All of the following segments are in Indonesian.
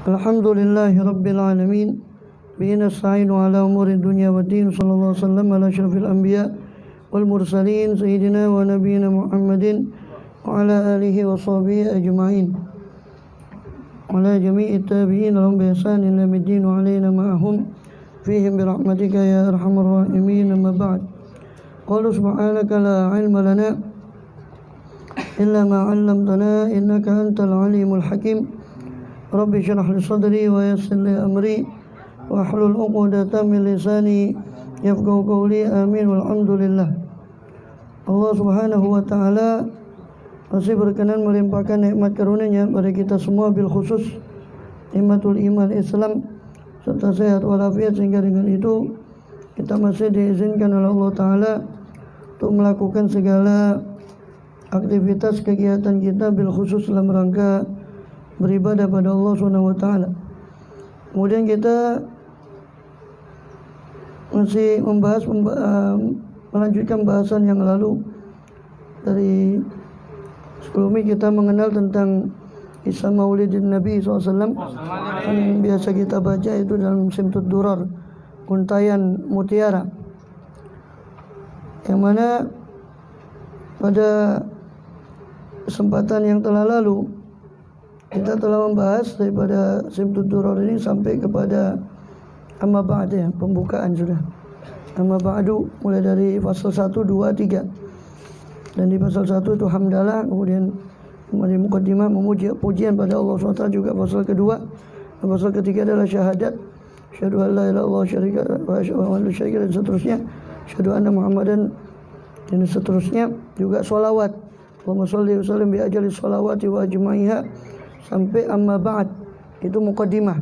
Alhamdulillahi Rabbil Alamin. Bihi nasta'inu ala umuri dunya wa din. Sallallahu alaihi wasallam ala asyrafil anbiya wal mursalin sayyidina wa nabiyina Muhammadin wa ala alihi wa sahbihi ajma'in. Wa ala jami'i tabi'in lahum bi ihsan ila middin wa alaina ma'ahum fihim bi rahmatika ya arhamar rahimin. Amma ba'd. Qala subhanaka la ilma lana illa ma 'allamtana innaka antal alimul hakim. Rabbi syrah li sadri wa yassir li amri wa hlul 'uqdatam min lisani yafqahu qawli. Amin walhamdulillah. Allah Subhanahu wa taala masih berkenan melimpahkan nikmat karunia-Nya pada kita semua, bil khusus nikmatul iman Islam serta sehat walafiat, sehingga dengan itu kita masih diizinkan oleh Allah taala untuk melakukan segala aktivitas kegiatan kita bil khusus dalam rangka beribadah pada Allah Subhanahu wa taala. Kemudian kita masih melanjutkan bahasan yang lalu. Dari sebelumnya kita mengenal tentang Isra Maulidin Nabi SAW yang biasa kita baca itu dalam Simtud Durar, Untayan Mutiara, yang mana pada kesempatan yang telah lalu kita telah membahas daripada Simtud Durar ini sampai kepada amma ba'd, ya, pembukaan sudah. Amma ba'du mulai dari pasal 1, 2, 3. Dan di pasal 1 itu hamdalah, kemudian di mukaddimah memuji pujian pada Allah SWT, juga pasal kedua. Dan pasal ketiga adalah syahadat, syahadu an la ilaha illallah syarika wa syarika dan seterusnya, syahadu anna Muhammadan dan seterusnya, juga sholawat. Allahumma sholli wa sallim bi ajali sholawati wa ajma'iha sampai amma ba'd, itu mukaddimah.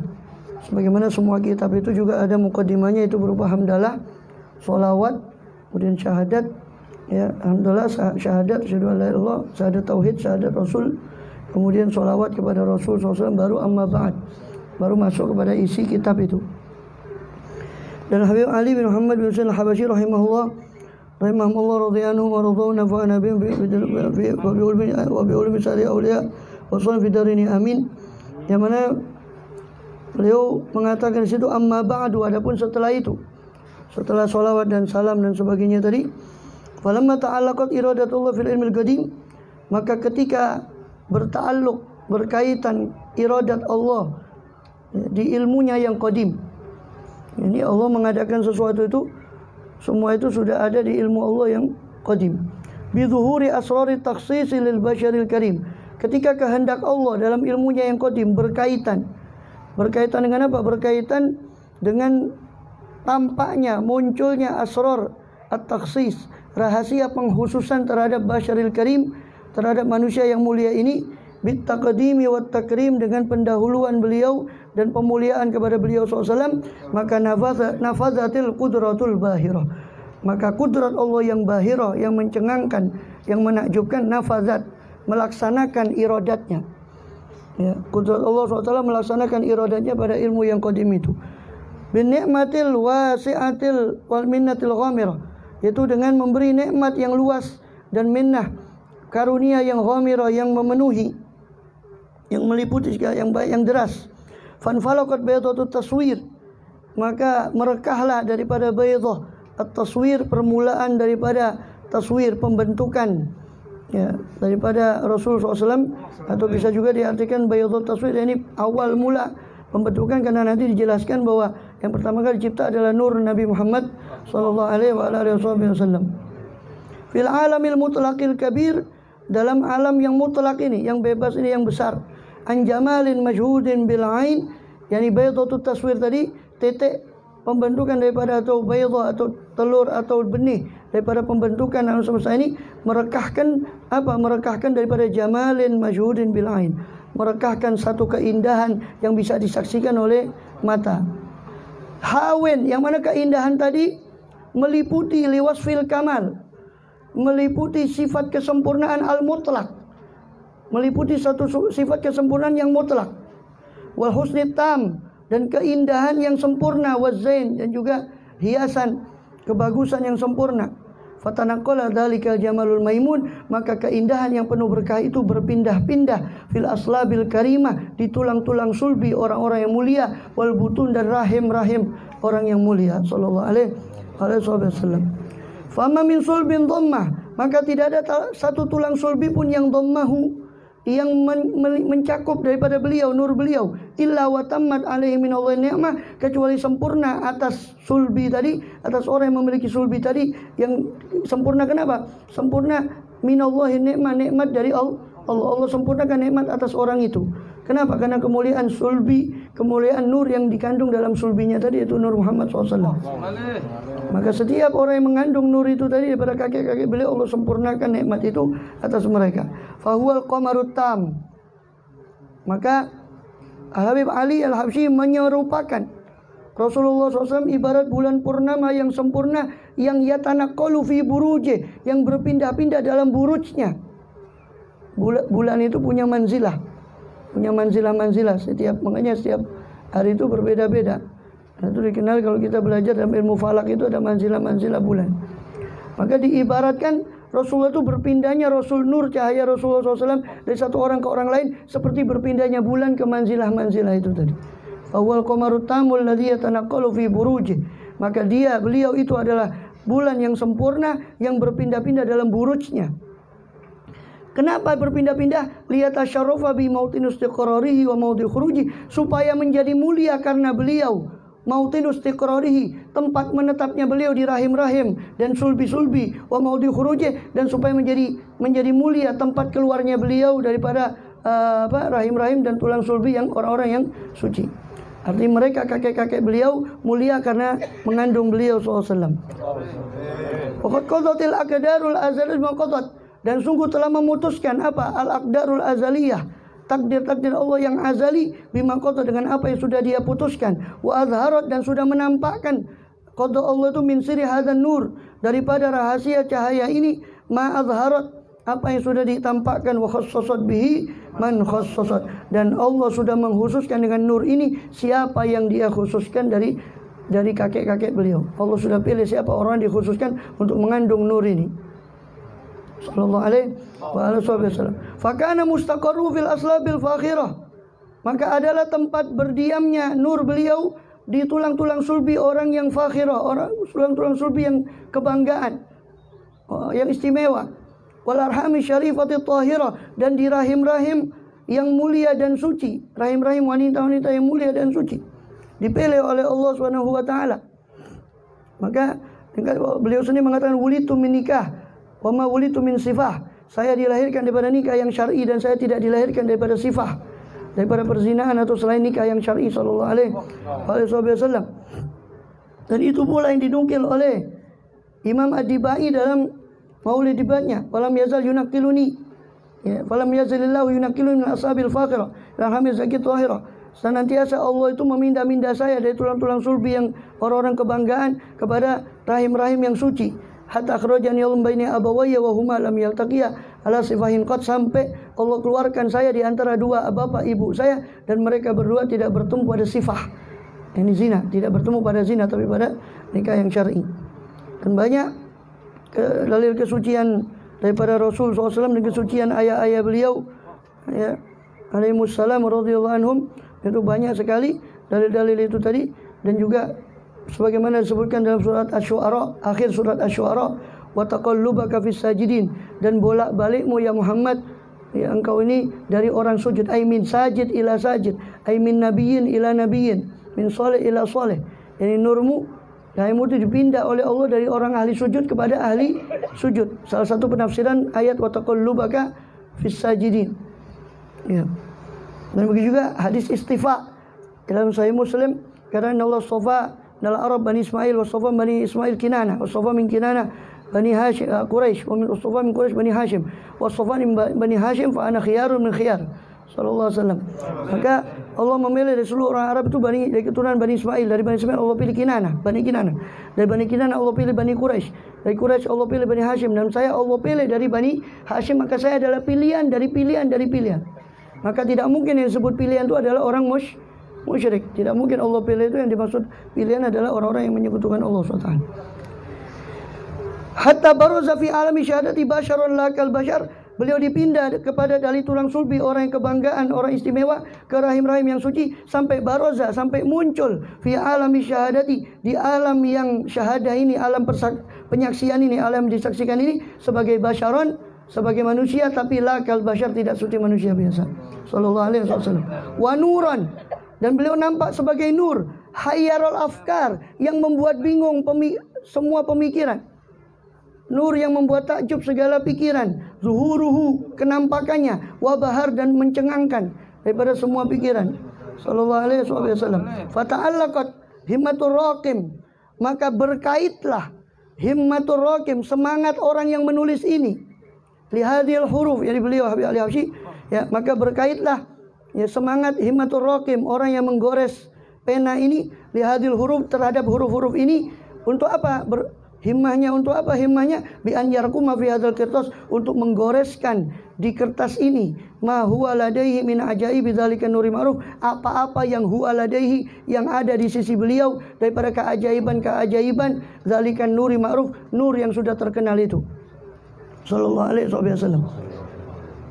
Sebagaimana semua kitab itu juga ada mukaddimahnya, itu berupa hamdalah, sholawat, kemudian syahadat, ya, hamdalah, syahadat, syahadu an la ilaha illallah, syahadat tauhid, syahadat rasul, kemudian sholawat kepada Rasul SAW, baru amma ba'd, baru masuk kepada isi kitab itu. Dan Habib Ali bin Muhammad bin Husain al-Habashi rahimahullah radhiyallahu wa radhana fa nabi wa bi ulumi sari auliya wasallam fi darini amin, yang mana beliau mengatakan di situ amma ba'du, adapun setelah itu, setelah sholawat dan salam dan sebagainya tadi, falamma ta'allaqat iradatullah fil ilmil qadim, maka ketika berkaitan iradat Allah di ilmunya yang qadim, ini Allah mengadakan sesuatu itu, semua itu sudah ada di ilmu Allah yang qadim. Bi zuhuri asrari takhsisi lil basyaril karim, ketika kehendak Allah dalam ilmunya yang qadim berkaitan dengan apa? Berkaitan dengan tampaknya, munculnya asrar at-takhsis, rahasia penghususan terhadap basyaril karim, terhadap manusia yang mulia ini, bit taqdimi wat takrim, dengan pendahuluan beliau dan pemuliaan kepada beliau SAW, maka nafazatil qudratul bahirah, maka kudrat Allah yang bahirah, yang mencengangkan, yang menakjubkan, nafazat, melaksanakan iradatnya, ya, kudrat Allah SWT melaksanakan iradatnya pada ilmu yang qadim itu, bin ni'matil wasi'atil wal minnatil ghamirah, yaitu dengan memberi nikmat yang luas dan minnah, karunia yang ghamirah, yang memenuhi, yang meliputi segala yang baik, yang deras. Fanfalaqat baydatut taswir, maka merekahlah daripada baydah at-taswir, permulaan daripada taswir, pembentukan, ya, daripada Rasul SAW, atau bisa juga diartikan bayadut taswir, ini awal mula pembentukan, karena nanti dijelaskan bahwa yang pertama kali dicipta adalah nur Nabi Muhammad sallallahu alaihi wasallam. Fil alamil mutlaqil kabir, dalam alam yang mutlak ini, yang bebas ini, yang besar. An jamalin majhudin bil ain, yakni baydatut taswir tadi, titik pembentukan daripada, atau baydah, atau telur, atau benih daripada pembentukan alam semesta ini, merekahkan apa? Merekahkan daripada jamalin majhudin bil ain, merekahkan satu keindahan yang bisa disaksikan oleh mata. Hawin, yang mana keindahan tadi meliputi liwasfil kamal, meliputi sifat kesempurnaan al-mutlak, meliputi satu sifat kesempurnaan yang mutlak. Wal husni tam, dan keindahan yang sempurna, wazain, dan juga hiasan, kebagusan yang sempurna. Fatanaqqala dzalikal jamalul maimun, maka keindahan yang penuh berkah itu berpindah-pindah fil aslabil karimah, di tulang-tulang sulbi orang-orang yang mulia, wal butun dan rahim-rahim orang yang mulia. Sallallahu alaihi wasallam. Fama min sulbin dhammah, maka tidak ada satu tulang sulbi pun yang dhammahu, yang mencakup daripada beliau, nur beliau, illa wa tammat alaihi min Allah ni'mah, kecuali sempurna atas sulbi tadi, atas orang yang memiliki sulbi tadi, yang sempurna. Kenapa? Sempurna min Allah ni'mah, nikmat dari Allah. Allah sempurnakan nikmat atas orang itu. Kenapa? Karena kemuliaan sulbi, kemuliaan nur yang dikandung dalam sulbinya tadi, yaitu Nur Muhammad SAW. Maka setiap orang yang mengandung nur itu tadi daripada kakek-kakek beliau, Allah sempurnakan nikmat itu atas mereka. Fahuwal qamarut tam. Maka Habib Ali Al-Habsyi menyerupakan Rasulullah SAW ibarat bulan purnama yang sempurna, yang yatanaqqalu fi buruje, yang berpindah-pindah dalam burujnya. Bulan itu punya manzilah, punya manzilah-manzilah, makanya setiap hari itu berbeda-beda. Nah, itu dikenal kalau kita belajar dalam ilmu falak itu ada manzilah-manzilah bulan. Maka diibaratkan Rasulullah itu berpindahnya Rasul Nur, cahaya Rasulullah SAW dari satu orang ke orang lain, seperti berpindahnya bulan ke manzilah-manzilah itu tadi. Awal qamarut tamul ladzi yatanaqqalu fi buruji. Maka beliau itu adalah bulan yang sempurna yang berpindah-pindah dalam burujnya. Kenapa berpindah-pindah? Liyatasharrafa bi mautin istiqrarihi wa mauti khuruji, supaya menjadi mulia karena beliau. Mautin istiqrarihi, tempat menetapnya beliau di rahim-rahim dan sulbi-sulbi, wa mauti khuruji, dan supaya menjadi mulia tempat keluarnya beliau daripada rahim-rahim dan tulang sulbi yang orang-orang yang suci. Artinya mereka kakek-kakek beliau mulia karena mengandung beliau SAW. Waqad qadatil aqdarul azaliyah maqadat, dan sungguh telah memutuskan apa? Al-aqdarul azaliyah, takdir-takdir Allah yang azali, bima qada, dengan apa yang sudah dia putuskan. Wa azharat, dan sudah menampakkan qada Allah itu min siri hadzal nur, daripada rahasia cahaya ini, ma azharat, apa yang sudah ditampakkan, wa khassasat bihi man khassasat, dan Allah sudah mengkhususkan dengan nur ini siapa yang dia khususkan dari kakek-kakek beliau. Allah sudah pilih siapa orang yang dikhususkan untuk mengandung nur ini. Sallallahu alaihi wasallam. Fakana mustaqarru fil aslabil fakhirah, maka adalah tempat berdiamnya nur beliau di tulang-tulang sulbi orang yang fakhirah, orang tulang-tulang sulbi yang kebanggaan, yang istimewa. Wal arhami syarifati tahirah, dan di rahim-rahim yang mulia dan suci, rahim-rahim wanita-wanita yang mulia dan suci, dipilih oleh Allah Subhanahu wa taala. Maka beliau sendiri mengatakan wulitu min nikah wa ma wulitu min sifah, saya dilahirkan daripada nikah yang syar'i dan saya tidak dilahirkan daripada sifah, daripada perzinahan atau selain nikah yang syar'i. Sallallahu alaihi wasallam. Dan itu pula yang dinukil oleh Imam Ad-Dibai dalam Maulid dibatnya, falam yazal yunaqiluni, ya, falam yazalillahu yunaqiluni min ashabil fakhirah la hamil zakit tahirah, senantiasa Allah itu memindah-mindah saya dari tulang-tulang sulbi yang orang-orang kebanggaan kepada rahim-rahim yang suci. Hatta akhrajani yawm baini abawayya wa huma lam yaltaqiya ala sifahin qad, sampai Allah keluarkan saya di antara dua bapak ibu saya dan mereka berdua tidak bertemu pada sifah, ini zina, tidak bertemu pada zina tapi pada nikah yang syar'i. Dan banyak dalil kesucian daripada Rasul SAW dan kesucian ayah-ayah beliau, ya, alaihissalam radhiyallahu anhum, itu banyak sekali dalil-dalil itu tadi. Dan juga sebagaimana disebutkan dalam surat Asy-Syu'ara, akhir surat Asy-Syu'ara, wa taqallubaka fis sajidin, dan bolak-balikmu ya Muhammad, ya engkau ini dari orang sujud, ay min sajid ila sajid, ay min nabiyyin ila nabiyyin, min salih ila salih, yani nurmu, Daimu itu dipindah oleh Allah dari orang ahli sujud kepada ahli sujud. Salah satu penafsiran ayat wa taqallubaka fis sajidin. Ya. Dan begitu juga hadis istifa dalam Sahih Muslim, karena Allah sofa dalam Arab Bani Ismail, wa sofa Bani Ismail Kinana, wa sofa min Kinana Bani Hashim Quraisy, wa min sofa min Quraisy Bani Hashim, wa sofa min Bani Hashim fa ana khiyarun min khiyar. Sallallahu alaihi wasallam. Maka Allah memilih dari seluruh orang Arab itu dari keturunan Bani Ismail. Dari Bani Ismail Allah pilih Kinanah, Bani Kinanah. Dari Bani Kinanah Allah pilih Bani Quraisy. Dari Quraisy Allah pilih Bani Hashim. Dan saya Allah pilih dari Bani Hashim. Maka saya adalah pilihan dari pilihan dari pilihan. Maka tidak mungkin yang disebut pilihan itu adalah orang musyrik. Tidak mungkin Allah pilih itu, yang dimaksud pilihan adalah orang-orang yang menyekutukan Allah SWT. Hatta baroza fi alami syahadati basyaron lakal basyar. Beliau dipindah kepada dari tulang sulbi, orang yang kebanggaan, orang istimewa, ke rahim-rahim yang suci, sampai baroza, sampai muncul fi alami syahadati, di alam yang syahadah ini, alam penyaksian ini, alam disaksikan ini, sebagai basyaron, sebagai manusia, tapi lakal basyar, tidak seperti manusia biasa. Sallallahu alaihi wasallam. Wa nuran, dan beliau nampak sebagai nur, hayyarul afkar, yang membuat bingung semua pemikiran. Nur yang membuat takjub segala pikiran. Zuhuruhu, kenampakannya. Wabahar, dan mencengangkan daripada semua pikiran. Sallallahu alaihi wasallam. Fata'allaqat himmatur raqim, maka berkaitlah himmatur raqim, semangat orang yang menulis ini, lihadil huruf, jadi beliau Habib Ali Habsyi, ya, maka berkaitlah ya semangat himmatur raqim, orang yang menggores pena ini, lihadil huruf, terhadap huruf-huruf ini. Untuk apa? Himmahnya untuk apa? Himmahnya bi an yarquma fi hadzal qirtas, untuk menggoreskan di kertas ini ma huwa ladaihi min ajaibi dzalika nuri ma'ruf, apa-apa yang huwa ladaihi, yang ada di sisi beliau daripada keajaiban dzalika nuri ma'ruf, nur yang sudah terkenal itu. Sallallahu alaihi wasallam.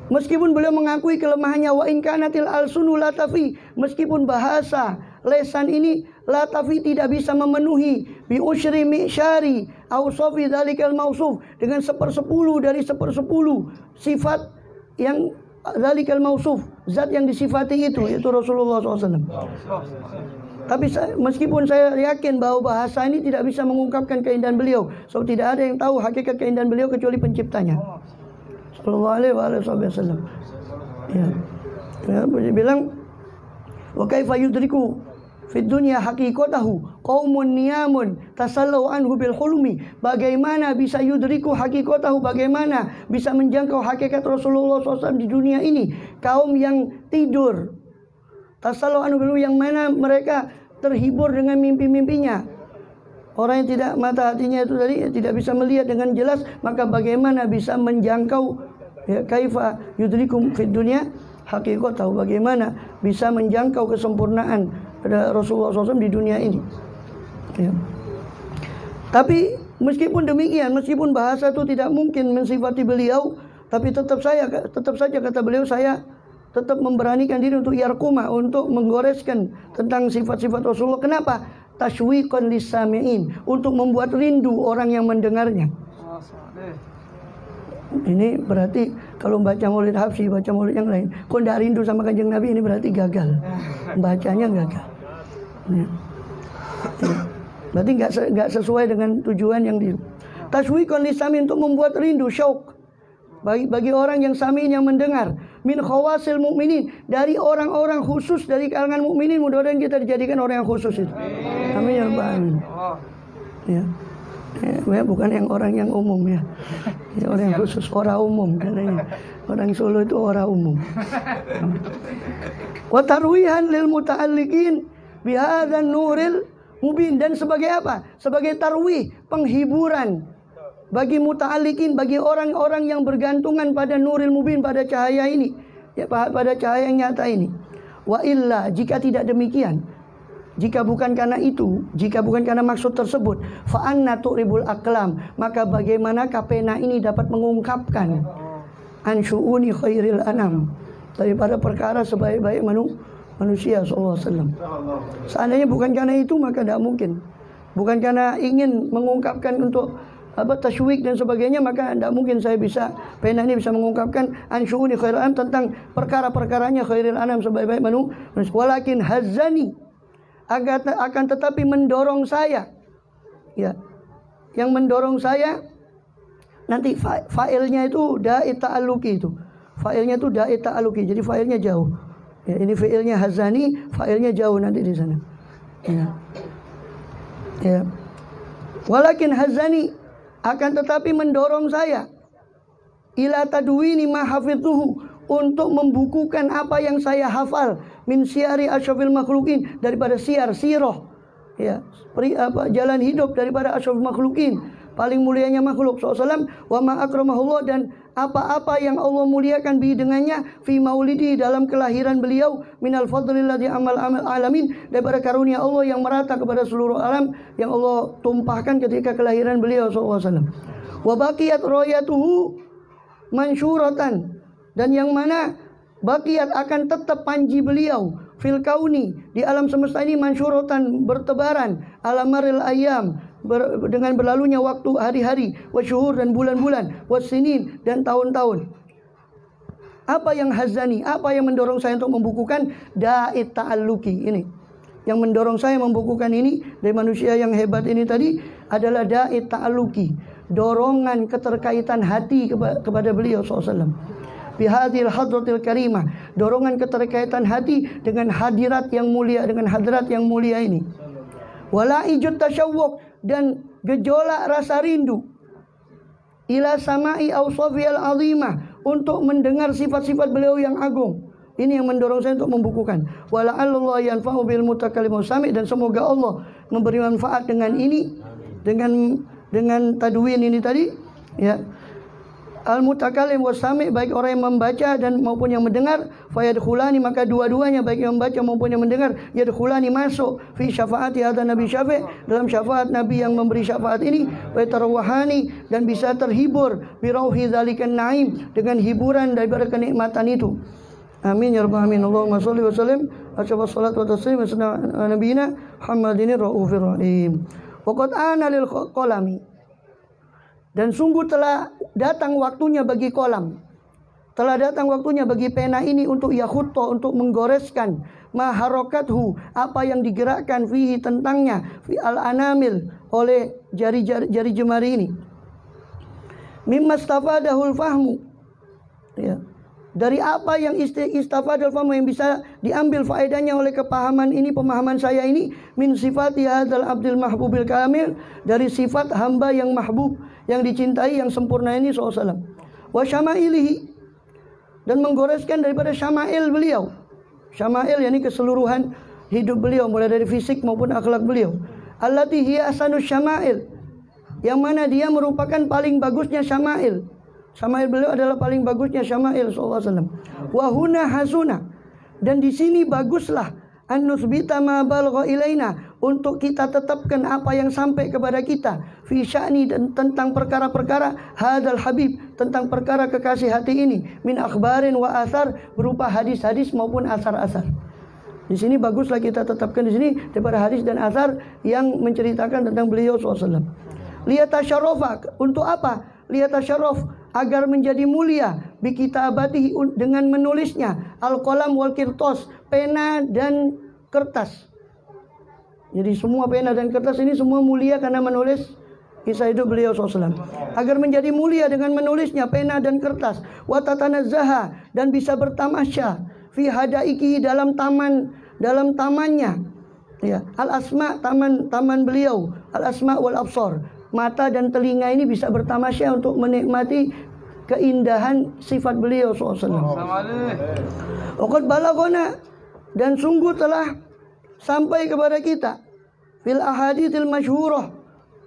Meskipun beliau mengakui kelemahannya, wa in kanatil alsunu latafi, meskipun bahasa lesan ini latafi, tidak bisa memenuhi bi usyri mi'syari awsafi dzalikal mausuf, dengan 1/10 dari 1/10 sifat yang dzalikal mausuf, zat yang disifati itu, yaitu Rasulullah SAW. Tapi meskipun saya yakin bahwa bahasa ini tidak bisa mengungkapkan keindahan beliau, so tidak ada yang tahu hakikat keindahan beliau kecuali penciptanya. Sallallahu alaihi wasallam. Ya. Dia bilang, wa kaifa yudriku fid dunya haqiqatahu qaumun niyamun tasallau anhu bil hulmi. Bagaimana bisa yudriku haqiqatahu, bagaimana bisa menjangkau hakikat Rasulullah SAW di dunia ini, kaum yang tidur. Tasallau anhu bil, yang mana mereka terhibur dengan mimpi-mimpinya. Orang yang tidak, mata hatinya itu tadi tidak bisa melihat dengan jelas, maka bagaimana bisa menjangkau, ya, kaifa yudrikum fid dunya haqiqatahu, bagaimana bisa menjangkau kesempurnaan pada Rasulullah SAW di dunia ini, ya. Tapi meskipun demikian, meskipun bahasa itu tidak mungkin mensifati beliau, tapi tetap saja kata beliau, saya tetap memberanikan diri untuk yarquma, untuk menggoreskan tentang sifat-sifat Rasulullah. Kenapa? Tashwiqan lisami'in, untuk membuat rindu orang yang mendengarnya. Ini berarti kalau baca Maulid Habsyi, baca Maulid yang lain, kok tidak rindu sama Kanjeng Nabi, ini berarti gagal, bacanya gagal, ya. Ya. Berarti nggak sesuai dengan tujuan yang di. Tashwiqan lisami'in, untuk membuat rindu, syauk, bagi orang yang sami'in, yang mendengar. Min khawasil mukminin, dari orang-orang khusus dari kalangan mukminin. Mudah-mudahan kita dijadikan orang yang khusus itu. Amin ya rabbal alamin. Ya. Ya, bukan yang orang yang umum, ya. Ya, orang yang khusus, orang umum katanya. Orang Solo itu orang umum. Wa tarwihan lil muta'alliqin bi hadzal nuril mubin, dan sebagai apa? Sebagai tarwih, penghiburan bagi muta'alliqin, bagi orang-orang yang bergantungan pada nuril mubin, pada cahaya ini, ya, pada cahaya yang nyata ini. Wa illa, jika tidak demikian, jika bukan karena itu, jika bukan karena maksud tersebut, fa anna tu'ribul aqlam, maka bagaimana pena ini dapat mengungkapkan an syu'uni khairil anam, daripada perkara sebaik-baik manusia sallallahu alaihi wasallam. Seandainya bukan karena itu, maka tidak mungkin. Bukan karena ingin mengungkapkan untuk tasywiq dan sebagainya, maka tidak mungkin pena ini bisa mengungkapkan an syu'uni khairil anam, tentang perkara-perkaranya khairil anam, sebaik-baik manusia. Walakin hazzani, akan tetapi mendorong saya, ya, yang mendorong saya nanti fa'ilnya itu da'i ta'alluqi, itu fa'ilnya itu da'i ta'alluqi, jadi fa'ilnya jauh, ya, ini fi'ilnya hazani, fa'ilnya jauh nanti di sana, ya. Ya. Walakin hazani, akan tetapi mendorong saya ila tadwini ma hafidhuhu, untuk membukukan apa yang saya hafal, min syiari asyrafil makhlukin, daripada sirah, ya, jalan hidup daripada asyrafil makhlukin, paling mulianya makhluk SAW, wa ma akramahullah, dan apa-apa yang Allah muliakan bi dengannya, fi maulidi, dalam kelahiran beliau, minal fadlil ladzi amal alamin, daripada karunia Allah yang merata kepada seluruh alam, yang Allah tumpahkan ketika kelahiran beliau SAW. Wa baqiyat rayatuhu mansyuratan, dan yang mana baqiyat akan tetap panji beliau fil kauni, di alam semesta ini, mansyuratan, bertebaran, alamaril ayam, dengan berlalunya waktu, hari-hari, wasyuhur, dan bulan-bulan, wasinin, dan tahun-tahun. Apa yang hazani, apa yang mendorong saya untuk membukukan? Da'it ta'alluki, ini yang mendorong saya membukukan ini dari manusia yang hebat ini tadi adalah da'it ta'alluki, dorongan keterkaitan hati kepada beliau SAW. Bihadil hadratil karimah, dorongan keterkaitan hati dengan hadirat yang mulia, dengan hadrat yang mulia ini. Wala ijud tasyawwuq, dan gejolak rasa rindu ila sama'i awsafil azimah, untuk mendengar sifat-sifat beliau yang agung. Ini yang mendorong saya untuk membukukan. Wala Allah yanfa'u bil mutakallim sami', dan semoga Allah memberi manfaat dengan ini, dengan tadwin ini tadi, ya. Al-mutakallim wasami', baik orang yang membaca dan maupun yang mendengar. Fayadkhulani, maka dua-duanya, baik yang membaca maupun yang mendengar, yadkhulani, masuk fi syafaati hadza nabi syafi', dalam syafaat nabi yang memberi syafaat ini. Wa tarawahani, dan bisa terhibur bi rauhi dzalikan na'im, dengan hiburan daripada kenikmatan itu. Amin ya rabbal alamin. Allahumma shalli wa sallim wa salatu wa taslim ala nabiyina Muhammadin raufir rahim. Wa qad ana lil qalami, dan sungguh telah datang waktunya bagi kolam, telah datang waktunya bagi pena ini untuk yakhutto, untuk menggoreskan maharokathu, apa yang digerakkan fihi, tentangnya, fi al-anamil, oleh jari jemari ini. Mimma istafadahul fahmu, ya, dari apa yang istafadul fahmu, yang bisa diambil faedahnya oleh kepahaman ini, pemahaman saya ini, min sifati hadzal abdil mahbubil kamil, dari sifat hamba yang mahbub, yang dicintai, yang sempurna ini SAW. Wa syama'ilihi, dan menggoreskan daripada syama'il beliau. Syama'il yakni keseluruhan hidup beliau, mulai dari fisik maupun akhlak beliau. Allati hiya asanus syama'il, yang mana dia merupakan paling bagusnya syama'il. Syama'il beliau adalah paling bagusnya syama'il SAW. Wa huna hasuna, dan di sini baguslah an nusbita ma balagha ilaina, untuk kita tetapkan apa yang sampai kepada kita, fi sya'ni, dan tentang perkara-perkara hadzal habib, tentang perkara kekasih hati ini, min akhbarin wa athar, berupa hadis-hadis maupun asar-asar. Di sini baguslah kita tetapkan di sini daripada hadis dan asar yang menceritakan tentang beliau SAW. Liyatasyarofa, untuk apa? Liyatasyarof, agar menjadi mulia, bi kitabatihi, dengan menulisnya, al-qalam wal kirtos, pena dan kertas. Jadi semua pena dan kertas ini semua mulia karena menulis kisah hidup beliau SAW. Agar menjadi mulia dengan menulisnya, pena dan kertas. Wa tatanazzaha, dan bisa bertamasya fi hadaiki, dalam tamannya, ya, al asma, taman beliau, al asma wal absar, mata dan telinga ini bisa bertamasya untuk menikmati keindahan sifat beliau SAW. Waqad balaghana, dan sungguh telah sampai kepada kita, fil ahaditsil masyhurah,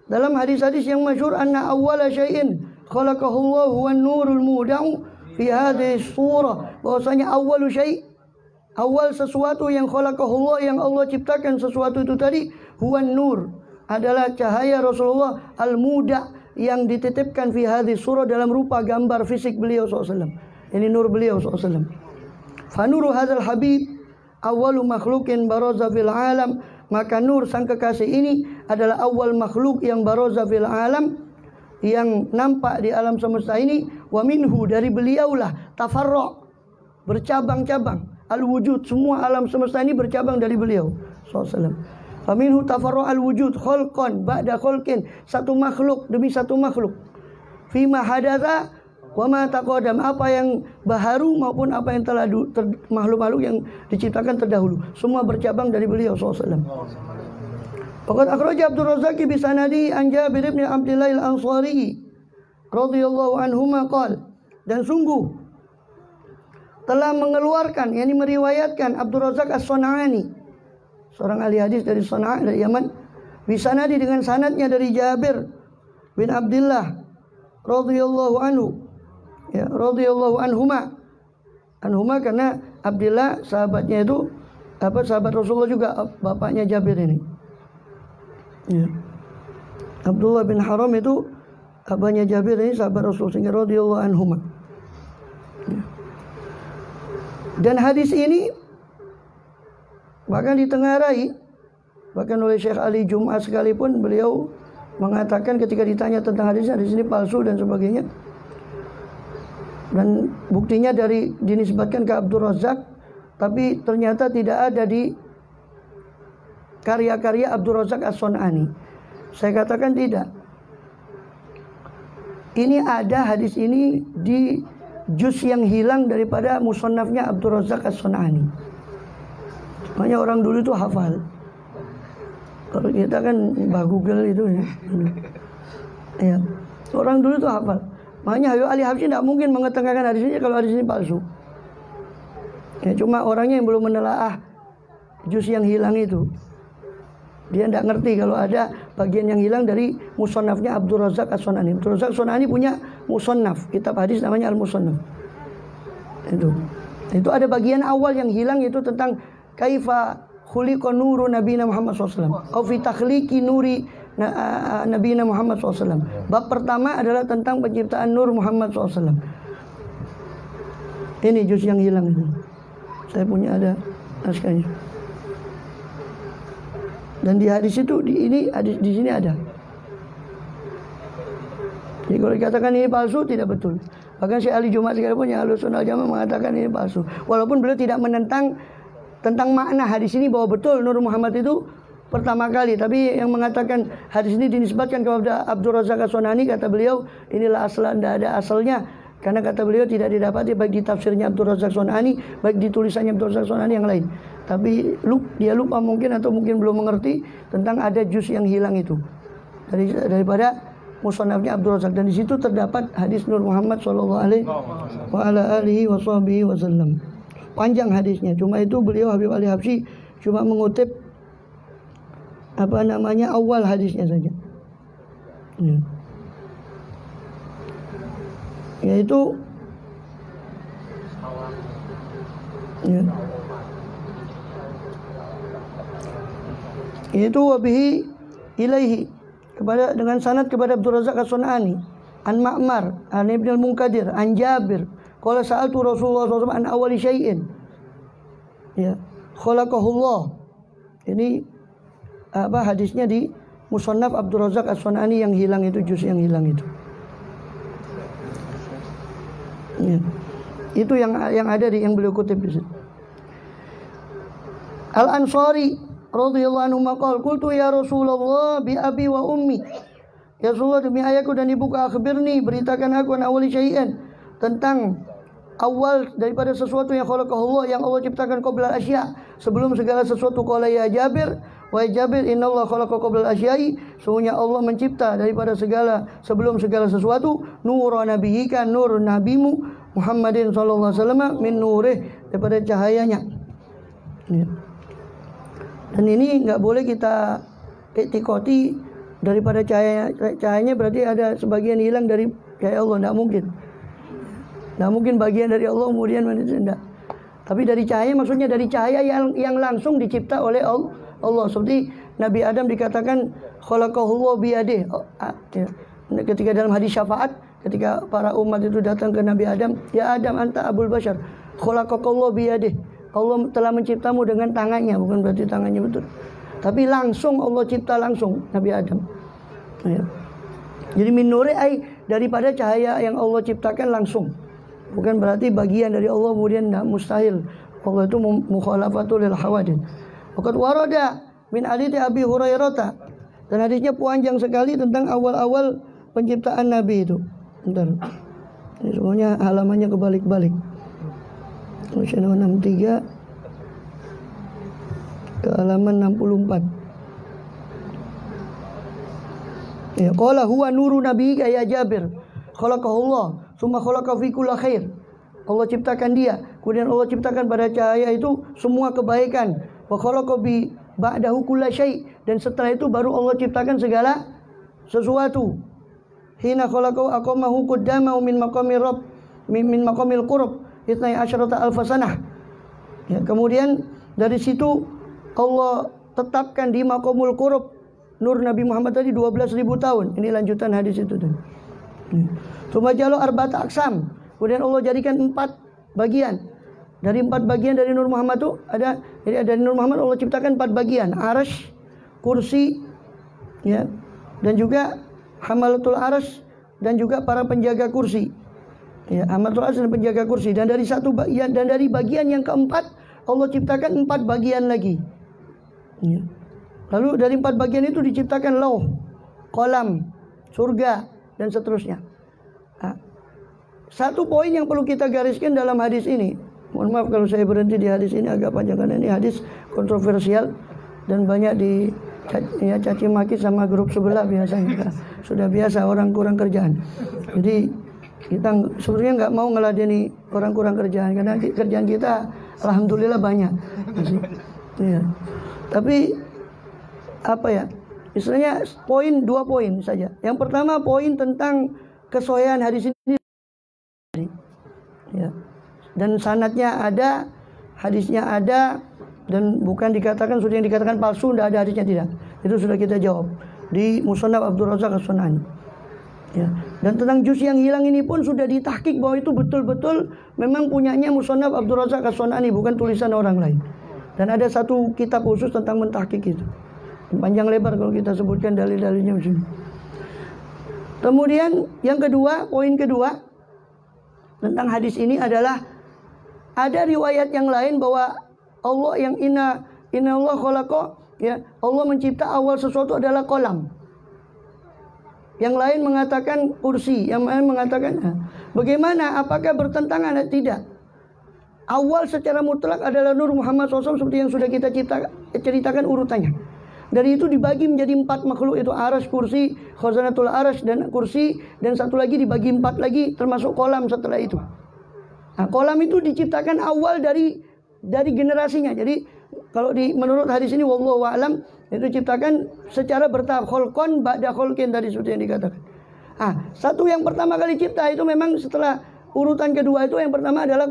dalam hadis-hadis yang masyhur, anna awwala syai'in khalaqahu Allah wan nurul muda'u fi hadhihi surah, bahwasanya awwalu syai', awal sesuatu yang khalaqahu Allah, yang Allah ciptakan sesuatu itu tadi, huwan nur, adalah cahaya Rasulullah al-muda', yang dititipkan fi hadhihi surah, dalam rupa gambar fisik beliau SAW. Ini nur beliau SAW. Fanuru hadzal habib awwalu makhlukin baraza fil alam, maka nur sang kekasih ini adalah awal makhluk yang baraza fil alam, yang nampak di alam semesta ini. Wa minhu, dari beliaulah, tafarra', bercabang-cabang, al-wujud, semua alam semesta ini bercabang dari beliau SAW. Wa minhu tafarra' al-wujud khalqan ba'da khalqin, satu makhluk demi satu makhluk. Fima hadatha wa ma taqaddam, apa yang baharu maupun apa yang telah makhluk-makhluk yang diciptakan terdahulu, semua bercabang dari beliau SAW. Faqad akhraja Abdul Razzaq bi sanadi an Jabir bin Abdullah al-Ansari radhiyallahu anhuma qala, dan sungguh telah mengeluarkan, yakni meriwayatkan, Abdul Razzaq as-San'ani, seorang ahli hadis dari Sana'a, dari Yaman, bi sanadi, dengan sanadnya dari Jabir bin Abdullah radhiyallahu anhu, ya, radhiyallahu anhuma karena Abdullah sahabatnya itu sahabat Rasulullah juga, bapaknya Jabir ini, ya. Abdullah bin Haram itu abahnya Jabir ini sahabat Rasul sehingga radhiyallahu anhuma. Dan hadis ini bahkan ditengarai bahkan oleh Syekh Ali Jum'ah sekalipun, beliau mengatakan ketika ditanya tentang hadis ini palsu dan sebagainya. Dan buktinya dari dinisbatkan ke Abdul Razak, tapi ternyata tidak ada di karya-karya Abdul Razak As-Sun'ani. Saya katakan tidak. Ini ada hadis ini di juz yang hilang daripada musannafnya Abdul Razak As-Sun'ani. Makanya orang dulu itu hafal. Kalau kita kan bah Google itu ya. Orang dulu itu hafal. Makanya Habib Ali Habsyi tidak mungkin mengetengahkan hadis ini kalau hadis ini palsu. Ya, cuma orangnya yang belum menelaah juz yang hilang itu. Dia tidak ngerti kalau ada bagian yang hilang dari musannafnya Abdul Razak As-Sun'ani. Abdul Razak As-Sun'ani punya musannaf, kitab hadis namanya Al-Musannaf. Itu ada bagian awal yang hilang, itu tentang kaifa khuliqa nuru nabiyina Muhammad SAW atau fi takhliqi nuri nabiyina Muhammad SAW. Bab pertama adalah tentang penciptaan nur Muhammad SAW. Ini juz yang hilang itu. Saya punya ada naskahnya. Dan di hadis itu di sini ada. Jadi kalau dikatakan ini palsu tidak betul. Bahkan Syekh Ali Jum'ah sekalipun yang Ahlussunnah wal Jamaah mengatakan ini palsu. Walaupun beliau tidak menentang tentang makna hadis ini bahwa betul Nur Muhammad itu pertama kali, tapi yang mengatakan hadis ini dinisbatkan kepada Abdul Razak As-Sun'ani, kata beliau inilah asal, tidak ada asalnya, karena kata beliau tidak didapati baik di tafsirnya Abdul Razak As-Sun'ani baik di tulisannya Abdul Razak As-Sun'ani yang lain. Tapi dia lupa mungkin atau mungkin belum mengerti tentang ada juz yang hilang itu daripada musannafnya Abdul Razak, dan di situ terdapat hadis Nur Muhammad sallallahu alaihi wasallam. Panjang hadisnya, cuma itu beliau Habib Ali Habsyi cuma mengutip awal hadisnya saja. Yaitu wabihi ilaihi, kepada dengan sanad kepada Abdul Razak As-Sun'ani an Ma'mar an Ibn al-Munkadir an Jabir qala sa'altu Rasulullah SAW an awali syai'in khalaqahullah. Ini hadisnya di musannaf Abdul Razak As-Sun'ani yang hilang itu, juz yang hilang itu. Itu yang ada di yang beliau kutip di situ. Al-Ansari radhiyallahu anhu maqal qultu ya Rasulullah bi abi wa ummi. Ya Rasulullah, demi ayahku dan ibuku, akhbirni, beritakan aku an awali syai'an, tentang awal daripada sesuatu yang khalaqahullah, yang Allah ciptakan qabla asya, sebelum segala sesuatu. Qala ya Jabir, wahai Jabir, innallaha khalaqa qabla asya'i, sesungguhnya Allah mencipta daripada sebelum segala sesuatu, nur nabiyika, nur nabimu Muhammadin sallallahu alaihi wasallam, min nurih, daripada cahayanya. Dan ini enggak boleh kita iktikoti daripada cahayanya berarti ada sebagian hilang dari cahaya Allah, enggak mungkin. Nah, mungkin bagian dari Allah kemudian tidak. Tapi dari cahaya, maksudnya dari cahaya yang langsung dicipta oleh Allah. Seperti Nabi Adam dikatakan khalaqahullah biyadih. Ketika dalam hadis syafaat, ketika para umat itu datang ke Nabi Adam, ya Adam anta abul bashar, khalaqakallah biyadih. Allah telah menciptamu dengan tangannya, bukan berarti tangannya betul. Tapi langsung Allah cipta langsung Nabi Adam. Jadi min nuri ai, daripada cahaya yang Allah ciptakan langsung. Bukan berarti bagian dari Allah kemudian tidak, mustahil. Allah itu mukhalafatul lil hawadith. Waqad warada min hadits Abi Hurairah, dan hadisnya panjang sekali tentang awal-awal penciptaan Nabi itu. Bentar. Ini semuanya halamannya kebalik-balik. 63 ke halaman 64. Ya, qala huwa nuru nabiyyika ya Jabir. Khalaqahullah, summa khalaqa fi kulli khair. Allah ciptakan dia, kemudian Allah ciptakan pada cahaya itu semua kebaikan. Wa khalaqa bi ba'dahu kulli syai', dan setelah itu baru Allah ciptakan segala sesuatu. Hina khalaqahu aqamahu qaddamahu min maqamir rabb min maqamil qurb 12 alf sanah. Ya, kemudian dari situ Allah tetapkan di maqamul qurb nur Nabi Muhammad tadi 12.000 tahun. Ini lanjutan hadis itu tadi. Tsumma ja'ala arba'ata aqsam. Kemudian Allah jadikan 4 bagian. Dari 4 bagian dari Nur Muhammad itu ada, jadi dari Nur Muhammad Allah ciptakan 4 bagian. Arsy, kursi, ya, dan juga hamalatul arsy, dan juga para penjaga kursi. Ya, hamalatul arsy dan penjaga kursi. Dan dari bagian yang keempat Allah ciptakan 4 bagian lagi. Ya. Lalu dari 4 bagian itu diciptakan lauh, qalam, surga, dan seterusnya. Nah, satu poin yang perlu kita gariskan dalam hadis ini, mohon maaf kalau saya berhenti di hadis ini agak panjang karena ini hadis kontroversial dan banyak caci maki sama grup sebelah biasanya. Sudah biasa orang kurang kerjaan. Jadi kita sebenarnya nggak mau ngeladeni orang kurang kerjaan karena kerjaan kita alhamdulillah banyak. Ya. Tapi apa ya? Istilahnya 2 poin saja. Yang pertama poin tentang kesohihan hadis ini. Ya. Dan sanadnya ada, hadisnya ada, dan bukan dikatakan sudah yang dikatakan palsu, tidak ada hadisnya, tidak. Itu sudah kita jawab di Musannaf Abdul Razak As-Sunani. Ya. Dan tentang juz yang hilang ini pun sudah ditahqiq bahwa itu betul-betul memang punyanya Musannaf Abdul Razak As-Sunani, bukan tulisan orang lain. Dan ada satu kitab khusus tentang mentahqiq itu. Panjang lebar kalau kita sebutkan dalil-dalilnya. Kemudian yang kedua, poin kedua tentang hadis ini adalah ada riwayat yang lain bahwa Allah yang inna Allah khalaqa, ya, Allah mencipta awal sesuatu adalah kolam. Yang lain mengatakan kursi, yang lain mengatakan bagaimana? Apakah bertentangan atau tidak? Awal secara mutlak adalah Nur Muhammad SAW seperti yang sudah kita ceritakan urutannya. Dari itu dibagi menjadi 4 makhluk, itu arsy, kursi, khazanatul arsy, dan kursi, dan satu lagi dibagi 4 lagi termasuk kolam setelah itu. Nah, kolam itu diciptakan awal dari generasinya. Jadi kalau menurut hadis ini wallahu a'lam itu diciptakan secara bertahap, kholqon ba'da kholqin tadi seperti yang dikatakan. Satu yang pertama kali cipta itu memang setelah urutan kedua itu yang pertama adalah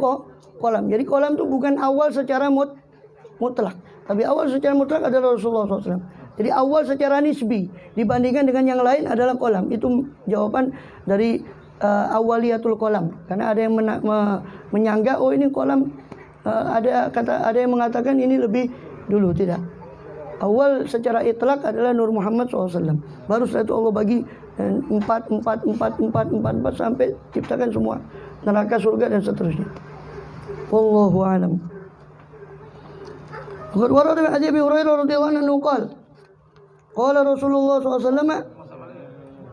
kolam. Jadi kolam itu bukan awal secara mutlak, tapi awal secara mutlak adalah Rasulullah SAW. Jadi awal secara nisbi dibandingkan dengan yang lain adalah kolam. Itu jawaban dari awaliyatul kolam. Karena ada yang menyangga oh ini kolam, ada yang mengatakan ini lebih dulu. Tidak. Awal secara itlak adalah Nur Muhammad SAW. Baru setelah itu Allah bagi 4 sampai ciptakan semua neraka, surga, dan seterusnya. Wallahu a'lam. Warad bin Abi Hurairah radhiyallahu anhu qala Rasulullah SAW,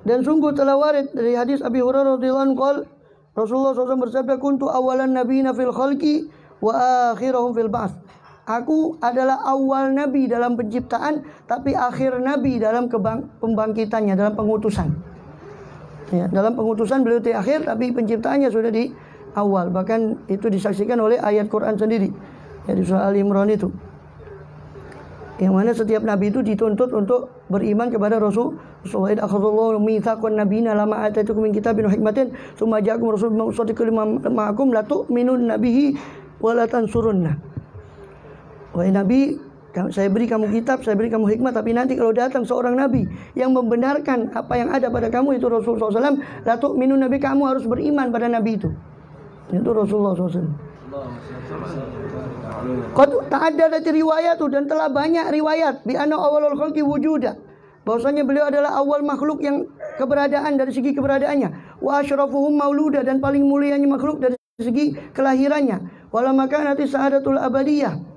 dan sungguh telah warid dari hadis Abi Hurairah radhiyallahu anhu Rasulullah SAW bersabda, kuntu awalan nabiyina fil khalqi wa akhirahum fil ba'ts. Aku adalah awal nabi dalam penciptaan, tapi akhir nabi dalam pembangkitannya, dalam pengutusan. Ya, dalam pengutusan beliau di akhir, tapi penciptaannya sudah di awal. Bahkan itu disaksikan oleh ayat Quran sendiri, ya, di surah Al-Imran itu, yang mana setiap nabi itu dituntut untuk beriman kepada Rasulullah. Akhadallahu mitsaqan nabiyina lama ataitukum min kitabin wa hikmatin tsumma ja'akum rasulun musaddiqun lima ma'akum la tu'minun nabihi wa la tansurunna. Wahai nabi, saya beri kamu kitab, saya beri kamu hikmat, tapi nanti kalau datang seorang nabi yang membenarkan apa yang ada pada kamu, itu Rasulullah SAW, la tu'minun nabi, kamu harus beriman pada nabi itu. Itu Rasulullah SAW. Qad ta'addadat riwayatu, dan telah banyak riwayat bi anna awalul khalqi wujuda, bahwasanya beliau adalah awal makhluk yang keberadaan dari segi keberadaannya, wa asyrafuhum mauluda, dan paling mulianya makhluk dari segi kelahirannya, wala makanati sa'adatul abadiyah.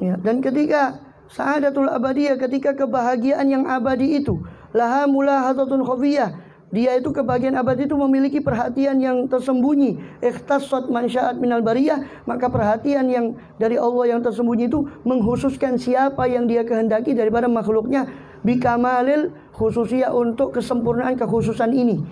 Ya, dan ketika sa'adatul abadiyah, ketika kebahagiaan yang abadi itu, laha mulahatatun khafiyah, dia itu kebahagiaan abadi itu memiliki perhatian yang tersembunyi, ikhtassat man sya'at minal bariyah, maka perhatian yang dari Allah yang tersembunyi itu mengkhususkan siapa yang dia kehendaki daripada makhluknya, bikamalil khususiyah, untuk kesempurnaan kekhususan ini,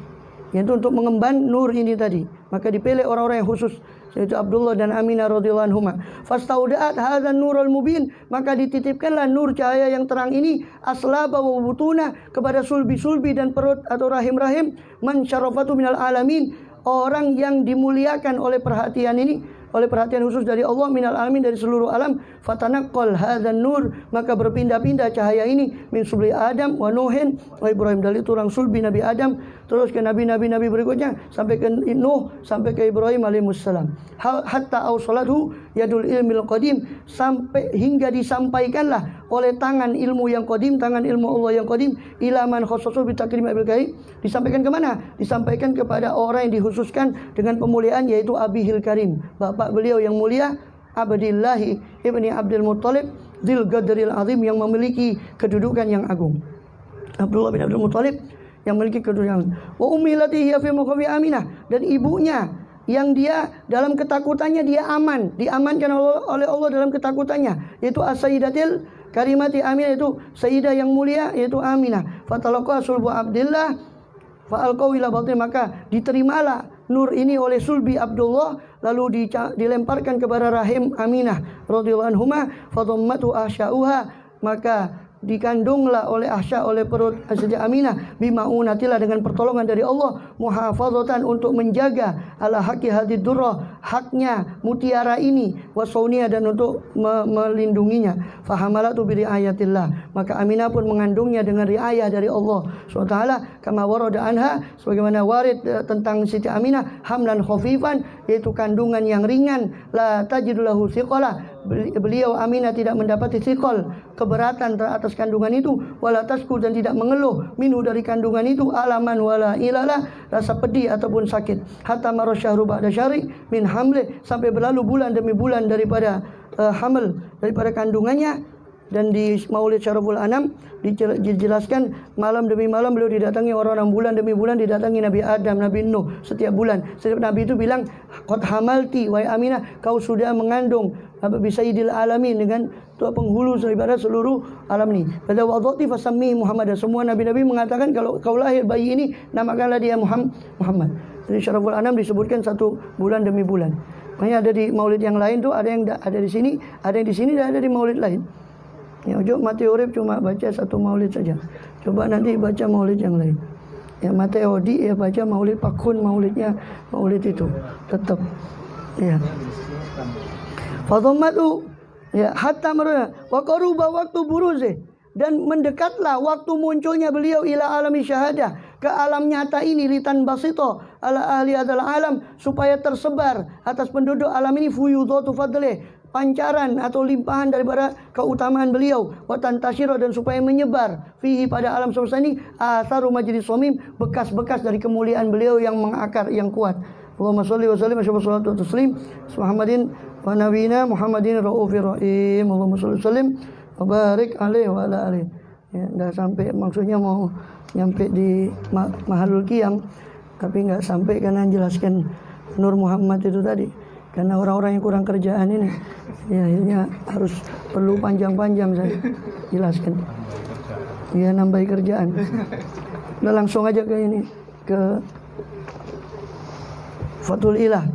yaitu untuk mengemban nur ini tadi. Maka dipilih orang-orang yang khusus, yaitu Abdullah dan Aminah radhiyallahu anhuma. Fastaudaat hadzal nurul mubin, maka dititipkanlah nur cahaya yang terang ini, aslaba wa butuna, kepada sulbi-sulbi dan perut atau rahim-rahim, man syarafatu minal alamin, orang yang dimuliakan oleh perhatian ini oleh perhatian khusus dari Allah minal alamin dari seluruh alam. Fatanaqqal hadzan nur, maka berpindah-pindah cahaya ini min sulbi Adam wa Nuhin wa Ibrahim, dari tulang sulbi Nabi Adam terus ke nabi-nabi berikutnya sampai ke Nuh sampai ke Ibrahim alaihissalam. Hatta ausalathu yadul ilmil qadim, sampai hingga disampaikanlah oleh tangan ilmu yang qadim, tangan ilmu Allah yang qadim, ila man khassasu bi takrim bil karim. Disampaikan ke mana? Disampaikan kepada orang yang dikhususkan dengan pemuliaan, yaitu Abihil Karim, bapak beliau yang mulia Abdillahi ibni Abdul Muttalib dzil qadril azim, yang memiliki kedudukan yang agung. Abdullah bin Abdul Muttalib yang memiliki kedudukan. Wa ummi lati hiya fi maqami Aminah, dan ibunya yang dia dalam ketakutannya dia aman, diamankan oleh Allah dalam ketakutannya, yaitu as-sayyidatil karimati Aminah, itu sayyidah yang mulia yaitu Aminah. Fatalaqa sulbu Abdillah fa alqaw ila batin, maka diterimalah nur ini oleh sulbi Abdullah, lalu dilemparkan kepada rahim Aminah radhiyallahu anhuma. Fadhammatu ahsya'uha, maka dikandunglah oleh Ahsya, oleh perut Siti Aminah, bimaunatillah, dengan pertolongan dari Allah, muhafazatan, untuk menjaga ala haqi hadid durrah, haknya mutiara ini, wasaunia, dan untuk melindunginya. Fahamalatu bi riayatillah, maka Aminah pun mengandungnya dengan riayah dari Allah SWT. Kama warada anha, sebagaimana warid tentang Siti Aminah, hamlan khafifan, yaitu kandungan yang ringan, la tajidulahu thiqala, beliau Aminah tidak mendapati thiqal, keberatan atas kandungan itu, wala tasku, dan tidak mengeluh, minhu, dari kandungan itu, alaman wala ilalah, rasa pedih ataupun sakit. Hatta marra syahru ba'da syahri min hamli, sampai berlalu bulan demi bulan daripada hamil, daripada kandungannya. Dan di Maulid Syaraful Anam dijelaskan malam demi malam beliau didatangi orang-orang, bulan demi bulan didatangi Nabi Adam, Nabi Nuh setiap bulan. Setiap Nabi itu bilang, qad hamalti wa Aminah, kau sudah mengandung bisayyidil alamin, dengan tua penghulu daripada seluruh alam ini. Pada wadhati fasammi Muhammad, semua nabi-nabi mengatakan kalau kau lahir bayi ini namakanlah dia Muhammad. Jadi Syaraful Anam disebutkan satu bulan demi bulan. Makanya ada di Maulid yang lain tuh, ada yang ada di sini, ada yang di sini, dan ada di Maulid lain. Ya, ojo mati urip cuma baca satu maulid saja. Coba nanti baca maulid yang lain. Ya, mati odi ya baca maulid pakun, maulidnya maulid itu tetap. Ya. Fadhammatu ya hatta marana wa qaruba waktu buruzi, dan mendekatlah waktu munculnya beliau ila alami syahadah, ke alam nyata ini, litan basito ala ahli adzal alam, supaya tersebar atas penduduk alam ini fuyudatu fadlih, pancaran atau limpahan daripada keutamaan beliau, watan tasyiro, dan supaya menyebar fihi, pada alam semesta ini, atharu majlis somim, bekas-bekas dari kemuliaan beliau yang mengakar, yang kuat. Allahumma sholli wa sallim wa taslim Muhammadin wa nabiyina Muhammadin raufir rahim. Allahumma sholli wa sallim wa barik alaihi wa ala alihi. Ya, dah sampai, maksudnya mau nyampe di Mahalul Qiyam, tapi enggak sampai karena jelaskan Nur Muhammad itu tadi. Karena orang-orang yang kurang kerjaan ini, ya akhirnya harus perlu panjang-panjang saya jelaskan. Ya, nambah kerjaan. Udah langsung aja ke ini, ke Fathul Ilah.